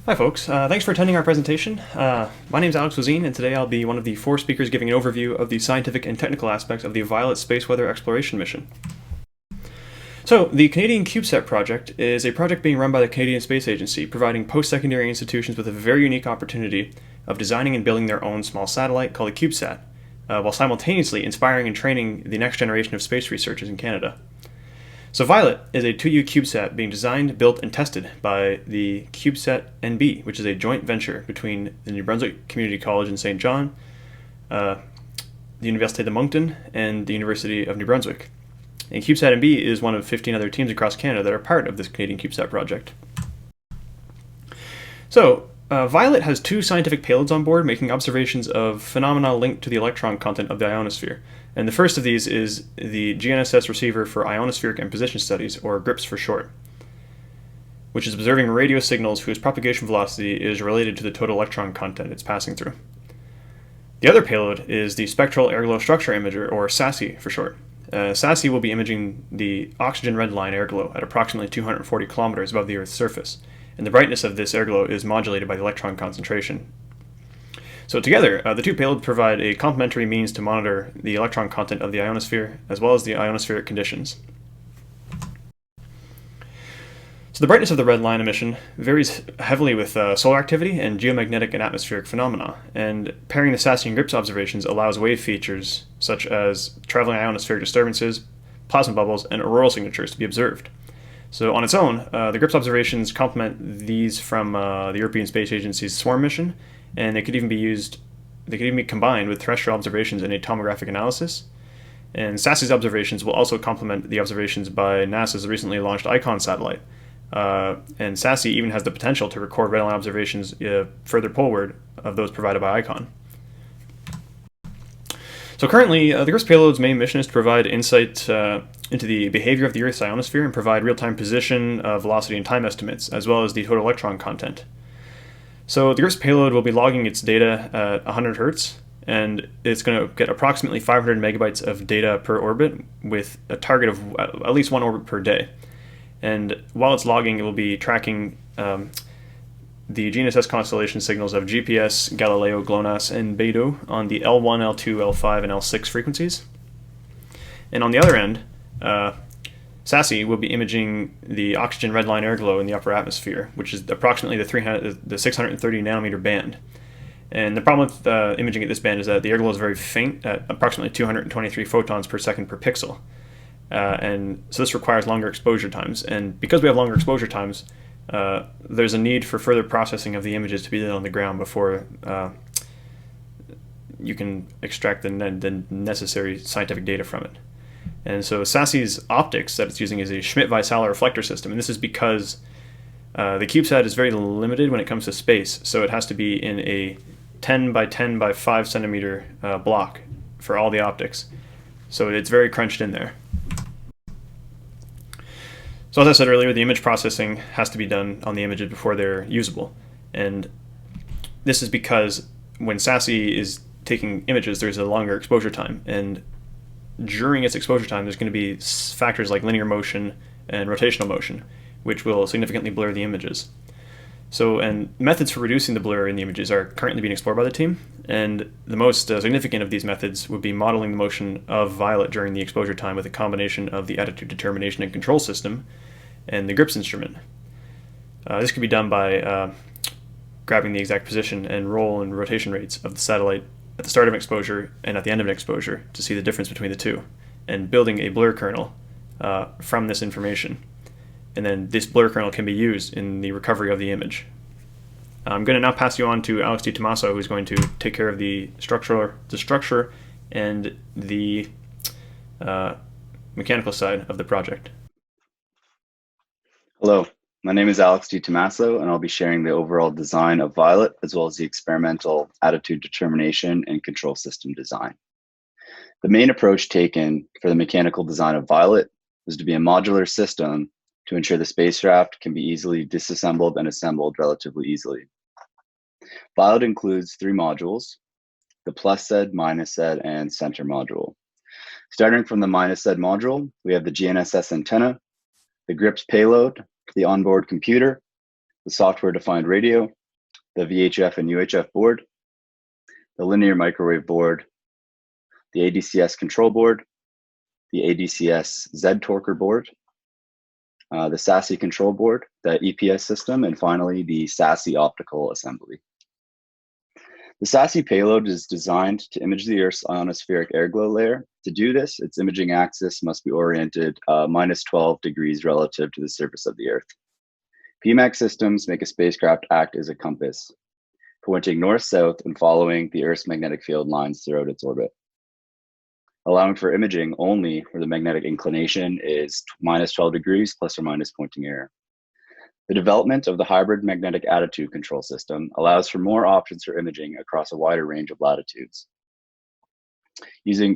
Hi folks, thanks for attending our presentation. My name is Alex Voisine, and today I'll be one of the four speakers giving an overview of the scientific and technical aspects of the Violet Space Weather Exploration Mission. So, the Canadian CubeSat project is a project being run by the Canadian Space Agency, providing post-secondary institutions with a very unique opportunity of designing and building their own small satellite called a CubeSat, while simultaneously inspiring and training the next generation of space researchers in Canada. So Violet is a 2U CubeSat being designed, built, and tested by the CubeSat-NB, which is a joint venture between the New Brunswick Community College in St. John, the Université de Moncton, and the University of New Brunswick. And CubeSat-NB is one of 15 other teams across Canada that are part of this Canadian CubeSat project. So, Violet has two scientific payloads on board making observations of phenomena linked to the electron content of the ionosphere. And the first of these is the GNSS receiver for ionospheric and position studies, or GRIPS for short, which is observing radio signals whose propagation velocity is related to the total electron content it's passing through. The other payload is the Spectral Airglow Structure Imager, or SASI for short. SASI will be imaging the oxygen red line airglow at approximately 240 kilometers above the Earth's surface, and the brightness of this airglow is modulated by the electron concentration. So together, the two payloads provide a complementary means to monitor the electron content of the ionosphere, as well as the ionospheric conditions. So the brightness of the red line emission varies heavily with solar activity and geomagnetic and atmospheric phenomena, and pairing the SASI and GRIPS observations allows wave features such as traveling ionospheric disturbances, plasma bubbles, and auroral signatures to be observed. So on its own, the GRIPS observations complement these from the European Space Agency's SWARM mission, and they could even be combined with terrestrial observations in a tomographic analysis. And SASI's observations will also complement the observations by NASA's recently launched ICON satellite. And SASI even has the potential to record redline observations further poleward of those provided by ICON. So currently, the GRIPS payload's main mission is to provide insight into the behavior of the Earth's ionosphere and provide real-time position, velocity, and time estimates, as well as the total electron content. So the GRIPS payload will be logging its data at 100 Hertz, and it's going to get approximately 500 megabytes of data per orbit with a target of at least one orbit per day. And while it's logging, it will be tracking the GNSS constellation signals of GPS, Galileo, GLONASS, and Beidou on the L1, L2, L5, and L6 frequencies. And on the other end, SASI will be imaging the oxygen redline airglow in the upper atmosphere, which is approximately the 630 nanometer band. And the problem with imaging at this band is that the airglow is very faint at approximately 223 photons per second per pixel. And so this requires longer exposure times. And because we have longer exposure times, there's a need for further processing of the images to be done on the ground before you can extract the necessary scientific data from it. And so SASI's optics that it's using is a Schmidt-Weisshaller reflector system, and this is because the CubeSat is very limited when it comes to space, so it has to be in a 10 by 10 by 5 centimeter block for all the optics. So it's very crunched in there. So as I said earlier, the image processing has to be done on the images before they're usable. And this is because when SASI is taking images, there's a longer exposure time. And during its exposure time, there's going to be factors like linear motion and rotational motion, which will significantly blur the images. So, and methods for reducing the blur in the images are currently being explored by the team, and the most significant of these methods would be modeling the motion of Violet during the exposure time with a combination of the attitude determination and control system and the GRIPS instrument. This could be done by grabbing the exact position and roll and rotation rates of the satellite at the start of an exposure and at the end of an exposure to see the difference between the two, and building a blur kernel from this information. And then this blur kernel can be used in the recovery of the image. I'm going to now pass you on to Alex DiTommaso, who's going to take care of the structure and the mechanical side of the project. Hello, my name is Alex DiTommaso, and I'll be sharing the overall design of Violet, as well as the experimental attitude determination and control system design. The main approach taken for the mechanical design of Violet was to be a modular system to ensure the spacecraft can be easily disassembled and assembled relatively easily. Violet includes 3 modules: the plus Z, minus Z, and center module. Starting from the minus Z module, we have the GNSS antenna, the GRIPS payload, the onboard computer, the software-defined radio, the VHF and UHF board, the linear microwave board, the ADCS control board, the ADCS Z-torquer board, the SASE control board, the EPS system, and finally the SASE optical assembly. The SASE payload is designed to image the Earth's ionospheric airglow layer. To do this, its imaging axis must be oriented minus 12 degrees relative to the surface of the Earth. PMAX systems make a spacecraft act as a compass, pointing north-south and following the Earth's magnetic field lines throughout its orbit, allowing for imaging only where the magnetic inclination is minus 12 degrees plus or minus pointing error. The development of the hybrid magnetic attitude control system allows for more options for imaging across a wider range of latitudes.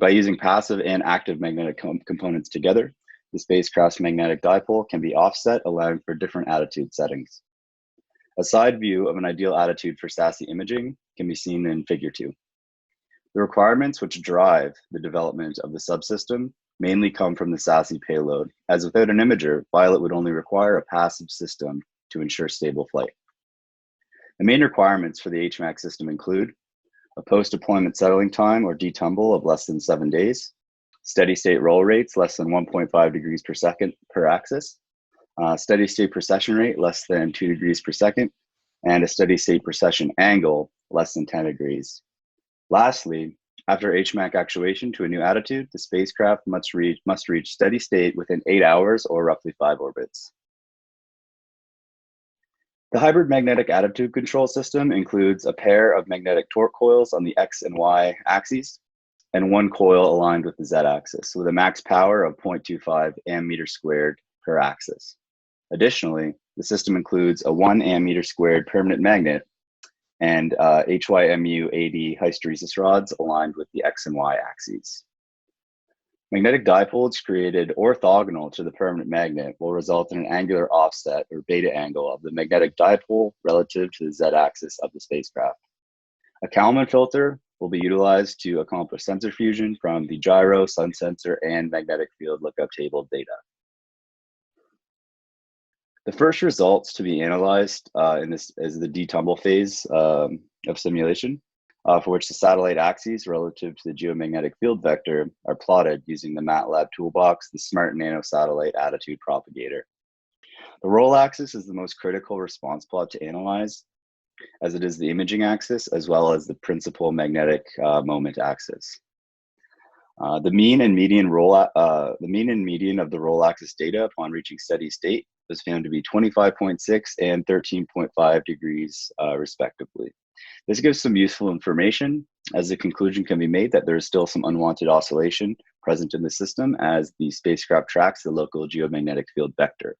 By using passive and active magnetic components together, the spacecraft's magnetic dipole can be offset, allowing for different attitude settings. A side view of an ideal attitude for SASE imaging can be seen in Figure 2. The requirements which drive the development of the subsystem mainly come from the SASE payload, as without an imager, Violet would only require a passive system to ensure stable flight. The main requirements for the HMAX system include a post-deployment settling time or DiTommaso of less than 7 days, steady state roll rates less than 1.5 degrees per second per axis, steady state precession rate less than 2 degrees per second, and a steady state precession angle less than 10 degrees. Lastly, after HMAC actuation to a new attitude, the spacecraft must reach steady state within 8 hours or roughly 5 orbits. The hybrid magnetic attitude control system includes a pair of magnetic torque coils on the X and Y axes and one coil aligned with the Z axis with a max power of 0.25 amp-meter squared per axis. Additionally, the system includes a 1 amp-meter squared permanent magnet and HYMU 80 hysteresis rods aligned with the X and Y axes. Magnetic dipoles created orthogonal to the permanent magnet will result in an angular offset or beta angle of the magnetic dipole relative to the Z-axis of the spacecraft. A Kalman filter will be utilized to accomplish sensor fusion from the gyro, sun sensor, and magnetic field lookup table data. The first results to be analyzed in this is the DiTommaso phase of simulation, for which the satellite axes relative to the geomagnetic field vector are plotted using the MATLAB toolbox, the Smart Nano Satellite Attitude Propagator. The roll axis is the most critical response plot to analyze, as it is the imaging axis as well as the principal magnetic moment axis. The mean and median of the roll axis data upon reaching steady state was found to be 25.6 and 13.5 degrees respectively. This gives some useful information, as the conclusion can be made that there is still some unwanted oscillation present in the system as the spacecraft tracks the local geomagnetic field vector.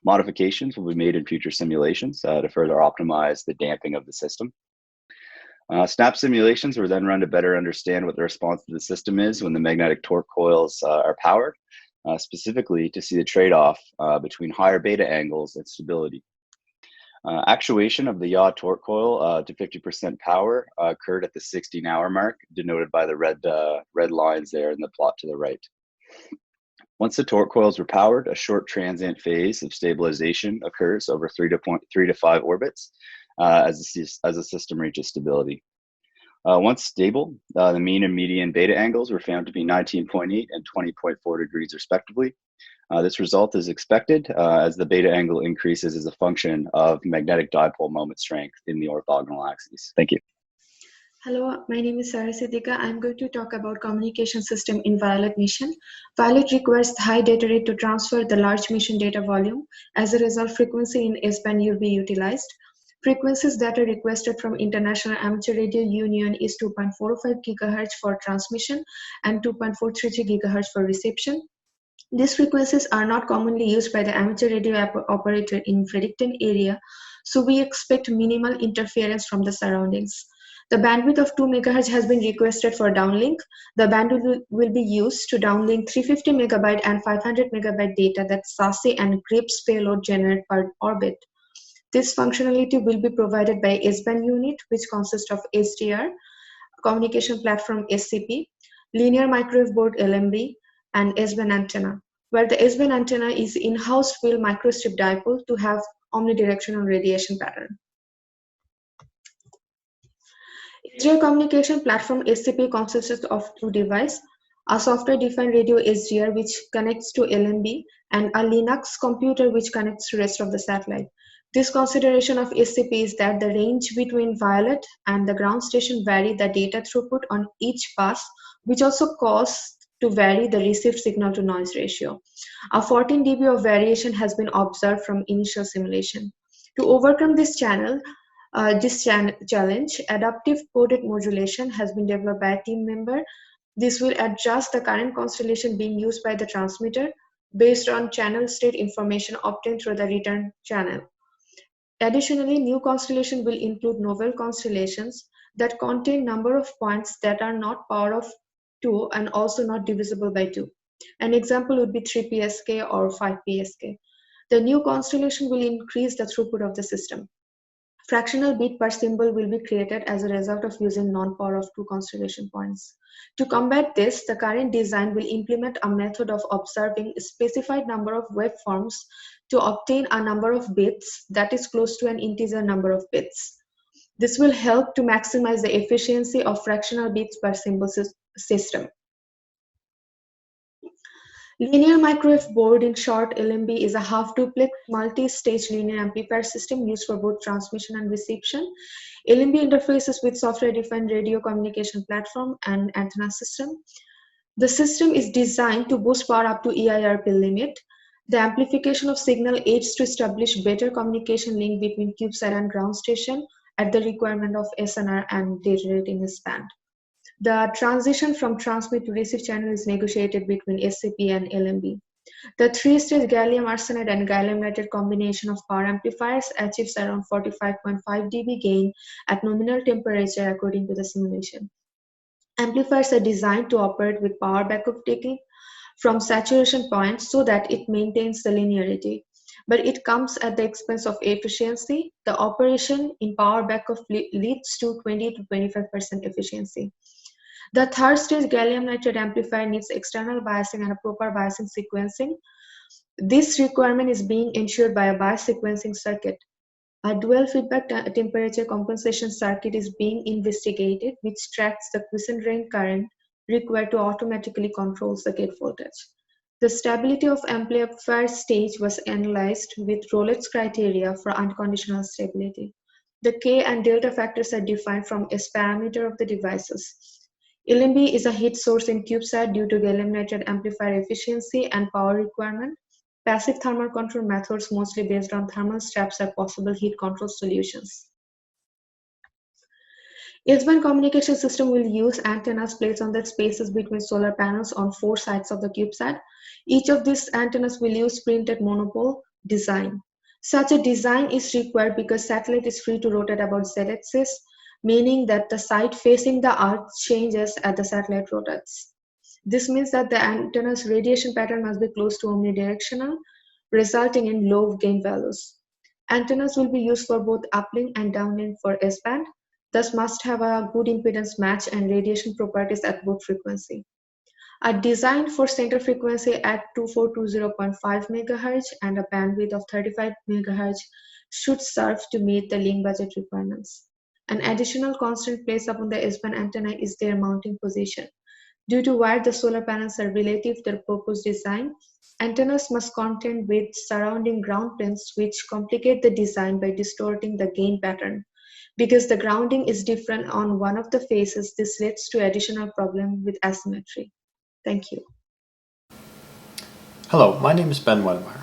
Modifications will be made in future simulations to further optimize the damping of the system. Snap simulations were then run to better understand what the response to the system is when the magnetic torque coils are powered, specifically to see the trade-off between higher beta angles and stability. Actuation of the yaw torque coil to 50% power occurred at the 16-hour mark, denoted by the red lines there in the plot to the right. Once the torque coils were powered, a short transient phase of stabilization occurs over 3 to 5 orbits as the system reaches stability. Once stable, the mean and median beta angles were found to be 19.8 and 20.4 degrees respectively. This result is expected as the beta angle increases as a function of magnetic dipole moment strength in the orthogonal axes. Thank you. Hello, my name is Siddiqua. I'm going to talk about communication system in Violet mission. Violet requires high data rate to transfer the large mission data volume. As a result, frequency in S-band will be utilized. Frequencies that are requested from International Amateur Radio Union is 2.45 GHz for transmission and 2.433 GHz for reception. These frequencies are not commonly used by the amateur radio operator in Fredericton area, so we expect minimal interference from the surroundings. The bandwidth of 2 MHz has been requested for downlink. The bandwidth will be used to downlink 350 MB and 500 MB data that SASE and GRIPS payload generate per orbit. This functionality will be provided by S-band unit, which consists of SDR, communication platform SCP, linear microwave board LMB, and S-band antenna, where the S-band antenna is in-house field microstrip dipole to have omnidirectional radiation pattern. SDR communication platform SCP consists of two devices, a software-defined radio SDR which connects to LMB and a Linux computer which connects to the rest of the satellite. This consideration of SCP is that the range between Violet and the ground station vary the data throughput on each pass, which also causes to vary the received signal to noise ratio. A 14 dB of variation has been observed from initial simulation. To overcome this challenge, adaptive coded modulation has been developed by a team member. This will adjust the current constellation being used by the transmitter based on channel state information obtained through the return channel. Additionally, new constellation will include novel constellations that contain number of points that are not power of 2 and also not divisible by 2. An example would be 3 PSK or 5 PSK. The new constellation will increase the throughput of the system. Fractional bit per symbol will be created as a result of using non-power of 2 constellation points. To combat this, the current design will implement a method of observing a specified number of waveforms to obtain a number of bits that is close to an integer number of bits. This will help to maximize the efficiency of fractional bits per symbol system. Linear microwave board, in short LMB, is a half-duplex multi-stage linear amplifier system used for both transmission and reception. LMB interfaces with software-defined radio communication platform and antenna system. The system is designed to boost power up to EIRP limit. The amplification of signal aids to establish better communication link between CubeSat and ground station at the requirement of SNR and data rating is spanned. The transition from transmit to receive channel is negotiated between SCP and LMB. The three-stage gallium arsenide and gallium nitride combination of power amplifiers achieves around 45.5 dB gain at nominal temperature according to the simulation. Amplifiers are designed to operate with power backup technique from saturation point so that it maintains the linearity, but it comes at the expense of efficiency. The operation in power backup leads to 20 to 25% efficiency. The third stage gallium nitride amplifier needs external biasing and a proper biasing sequencing. This requirement is being ensured by a bias sequencing circuit. A dual feedback temperature compensation circuit is being investigated, which tracks the quiescent drain current required to automatically control the gate voltage. The stability of amplifier stage was analyzed with Rowlett's criteria for unconditional stability. The K and delta factors are defined from S parameter of the devices. LMB is a heat source in CubeSat due to gallium nitride amplifier efficiency and power requirement. Passive thermal control methods, mostly based on thermal straps, are possible heat control solutions. S-band communication system will use antennas placed on the spaces between solar panels on 4 sides of the CubeSat. Each of these antennas will use printed monopole design. Such a design is required because satellite is free to rotate about z-axis, meaning that the side facing the Earth changes as the satellite rotates. This means that the antenna's radiation pattern must be close to omnidirectional, resulting in low gain values. Antennas will be used for both uplink and downlink for S-band, thus must have a good impedance match and radiation properties at both frequency. A design for center frequency at 2420.5 MHz and a bandwidth of 35 MHz should serve to meet the link budget requirements. An additional constraint placed upon the S-band antenna is their mounting position. Due to where the solar panels are relative to the proposed design, antennas must contend with surrounding ground planes, which complicate the design by distorting the gain pattern. Because the grounding is different on one of the faces, this leads to additional problem with asymmetry. Thank you. Hello, my name is Ben Wedemire.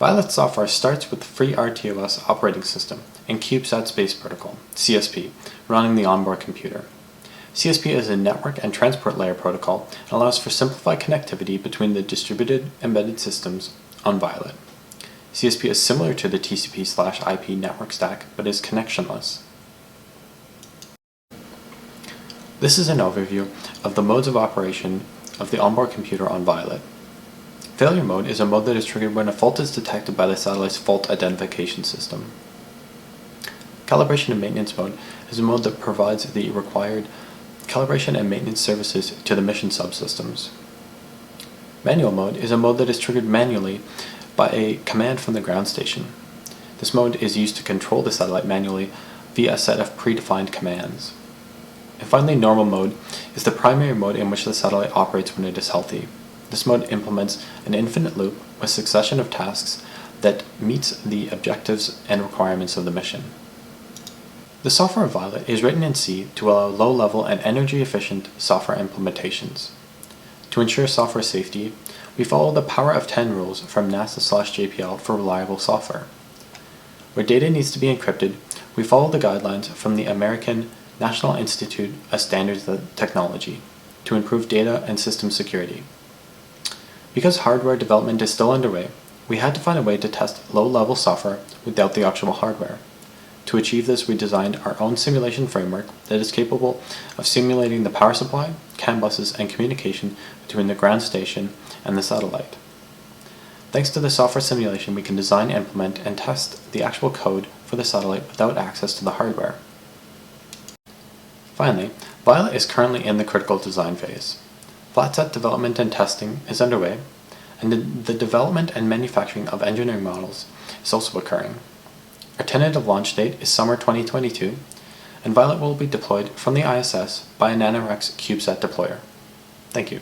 Violet software starts with the free RTOS operating system and CubeSat Space Protocol, CSP, running the onboard computer. CSP is a network and transport layer protocol and allows for simplified connectivity between the distributed embedded systems on Violet. CSP is similar to the TCP/IP network stack, but is connectionless. This is an overview of the modes of operation of the onboard computer on Violet. Failure mode is a mode that is triggered when a fault is detected by the satellite's fault identification system. Calibration and maintenance mode is a mode that provides the required calibration and maintenance services to the mission subsystems. Manual mode is a mode that is triggered manually by a command from the ground station. This mode is used to control the satellite manually via a set of predefined commands. And finally, normal mode is the primary mode in which the satellite operates when it is healthy. This mode implements an infinite loop with succession of tasks that meets the objectives and requirements of the mission. The software of Violet is written in C to allow low-level and energy-efficient software implementations. To ensure software safety, we follow the Power of 10 rules from NASA/JPL for reliable software. Where data needs to be encrypted, we follow the guidelines from the American National Institute of Standards and Technology to improve data and system security. Because hardware development is still underway, we had to find a way to test low-level software without the actual hardware. To achieve this, we designed our own simulation framework that is capable of simulating the power supply, CAN buses, and communication between the ground station and the satellite. Thanks to the software simulation, we can design, implement, and test the actual code for the satellite without access to the hardware. Finally, Violet is currently in the critical design phase. Flat set development and testing is underway, and the development and manufacturing of engineering models is also occurring. Our tentative launch date is summer 2022, and Violet will be deployed from the ISS by a NanoRex CubeSat deployer. Thank you.